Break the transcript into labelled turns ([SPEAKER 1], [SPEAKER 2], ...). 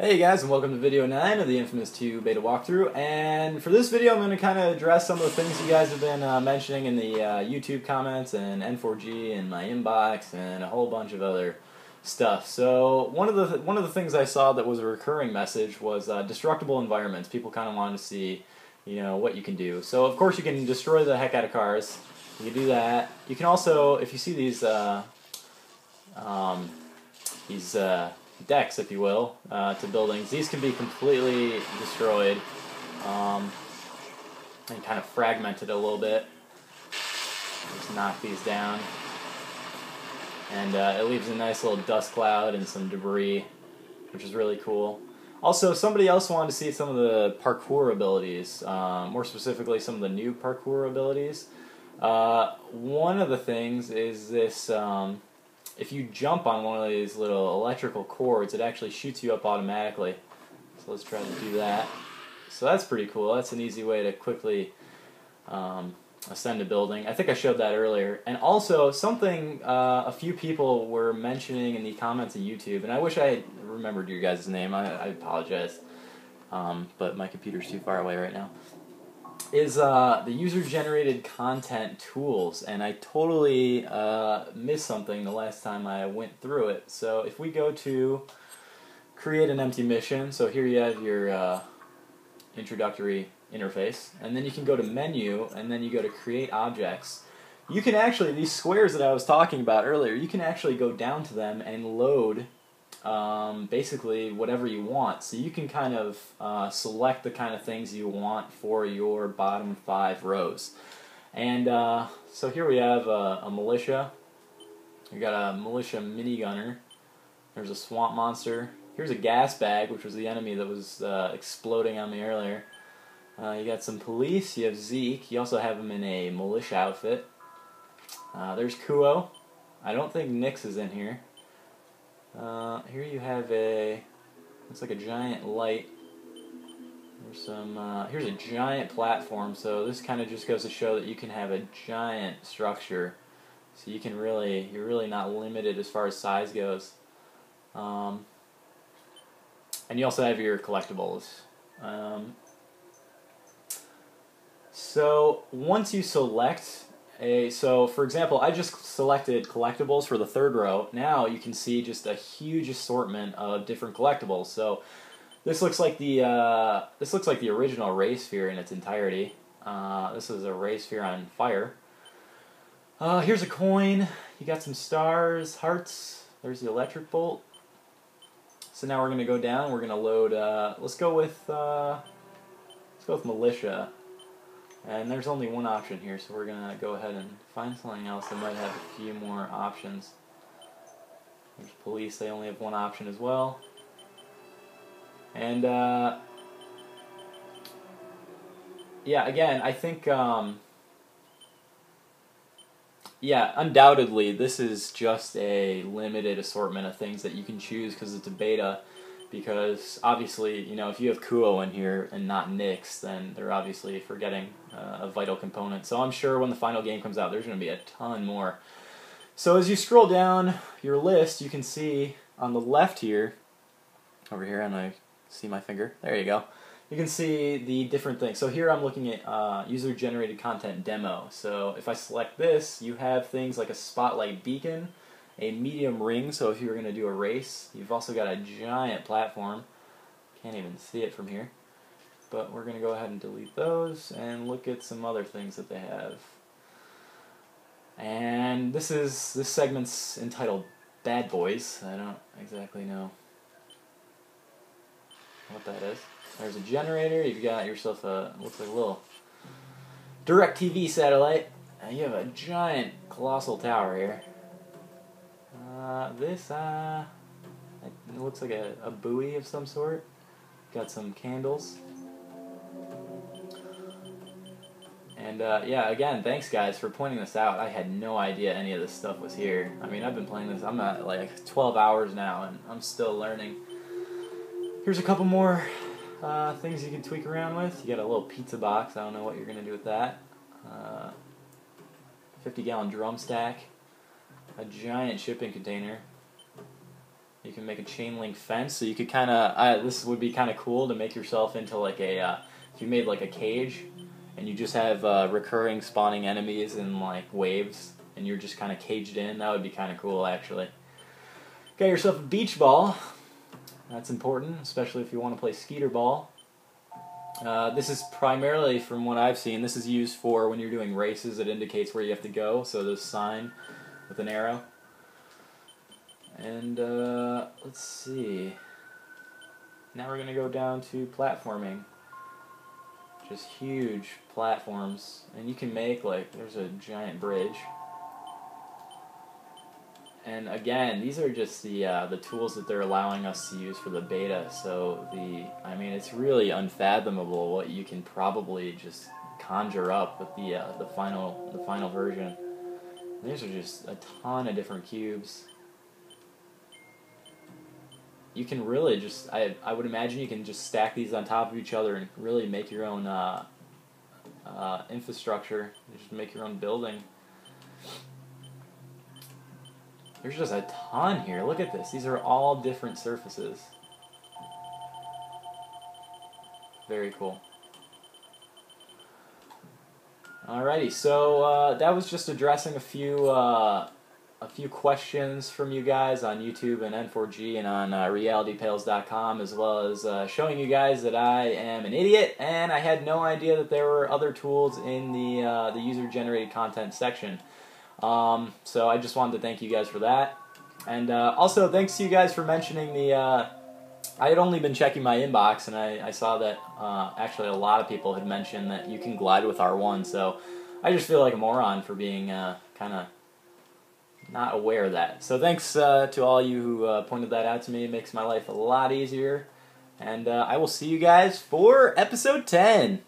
[SPEAKER 1] Hey guys, and welcome to video 9 of the InFamous 2 beta walkthrough. And for this video, I'm going to kind of address some of the things you guys have been mentioning in the YouTube comments and N4G and my inbox and a whole bunch of other stuff. So one of the things I saw that was a recurring message was destructible environments. People kind of wanted to see, what you can do. So of course you can destroy the heck out of cars. You can do that. You can also, if you see these decks, if you will, to buildings. These can be completely destroyed and kind of fragmented a little bit. Just knock these down. And it leaves a nice little dust cloud and some debris, which is really cool. Also, somebody else wanted to see some of the parkour abilities, more specifically some of the new parkour abilities. One of the things is this... if you jump on one of these little electrical cords, it actually shoots you up automatically. So let's try to do that. So that's pretty cool. That's an easy way to quickly ascend a building. I think I showed that earlier. And also, something a few people were mentioning in the comments of YouTube, and I wish I had remembered your guys' name. I apologize. But my computer's too far away right now. Is the user-generated content tools, and I totally missed something the last time I went through it. So if we go to create an empty mission, so here you have your introductory interface, and then you can go to menu, and then you go to create objects. You can actually, these squares that I was talking about earlier, you can actually go down to them and load basically whatever you want. So you can kind of select the kind of things you want for your bottom 5 rows. And so here we have a militia. We got a militia minigunner. There's a swamp monster. Here's a gas bag, which was the enemy that was exploding on me earlier. You got some police. You have Zeke. You also have him in a militia outfit. There's Kuo. I don't think Nyx is in here. Here you have looks like a giant light. There's some, here's a giant platform, so this kind of just goes to show that you can have a giant structure. So you're really not limited as far as size goes. And you also have your collectibles. So once you select so for example, I just selected collectibles for the 3rd row. Now you can see just a huge assortment of different collectibles. So this looks like the original ray sphere in its entirety. This is a ray sphere on fire. Here's a coin. You got some stars, hearts. There's the electric bolt. So now we're going to go down. We're going to load. Let's go with militia. And there's only one option here, so we're going to go ahead and find something else that might have a few more options. There's police, they only have one option as well. And, yeah, again, I think, yeah, undoubtedly, this is just a limited assortment of things that you can choose because it's a beta. Because obviously, if you have Kuo in here and not Nyx, then they're obviously forgetting a vital component. So I'm sure when the final game comes out, there's going to be a ton more. So as you scroll down your list, you can see on the left here, over here, and I see my finger. There you go. You can see the different things. So here I'm looking at user-generated content demo. So if I select this, you have things like a spotlight beacon, a medium ring, so if you were going to do a race. You've also got a giant platform. Can't even see it from here. But we're going to go ahead and delete those and look at some other things that they have. And this segment's entitled Bad Boys. I don't exactly know what that is. There's a generator. You've got yourself looks like a little DirecTV satellite. You have a giant colossal tower here. It looks like a buoy of some sort. Got some candles. And yeah, again, thanks guys for pointing this out. I had no idea any of this stuff was here. I mean, I've been playing this, I'm at like 12 hours now, and I'm still learning. Here's a couple more things you can tweak around with. You got a little pizza box. I don't know what you're going to do with that. 50-gallon drum stack. A giant shipping container. You can make a chain link fence, so you could kind of, this would be kind of cool to make yourself into like a, if you made like a cage, and you just have recurring spawning enemies in like waves, and you're just kind of caged in. That would be kind of cool, actually. Got yourself a beach ball. That's important, especially if you want to play skeeter ball. This is primarily, from what I've seen, this is used for when you're doing races. It indicates where you have to go, so there's a sign with an arrow. And let's see. Now we're going to go down to platforming. Just huge platforms. And you can make, like, there's a giant bridge. And again, these are just the tools that they're allowing us to use for the beta. So I mean, it's really unfathomable what you can probably just conjure up with the final version. These are just a ton of different cubes. You can really just, I would imagine you can just stack these on top of each other and really make your own infrastructure. Just make your own building. There's just a ton here. Look at this. These are all different surfaces. Very cool. Alrighty, so that was just addressing a few questions from you guys on YouTube and N4G and on realitypails.com, as well as showing you guys that I am an idiot and I had no idea that there were other tools in the user-generated content section. So I just wanted to thank you guys for that. And also thanks to you guys for mentioning I had only been checking my inbox, and I saw that actually a lot of people had mentioned that you can glide with R1, so I just feel like a moron for being kind of not aware of that. So thanks to all you who pointed that out to me. It makes my life a lot easier. And I will see you guys for episode 10.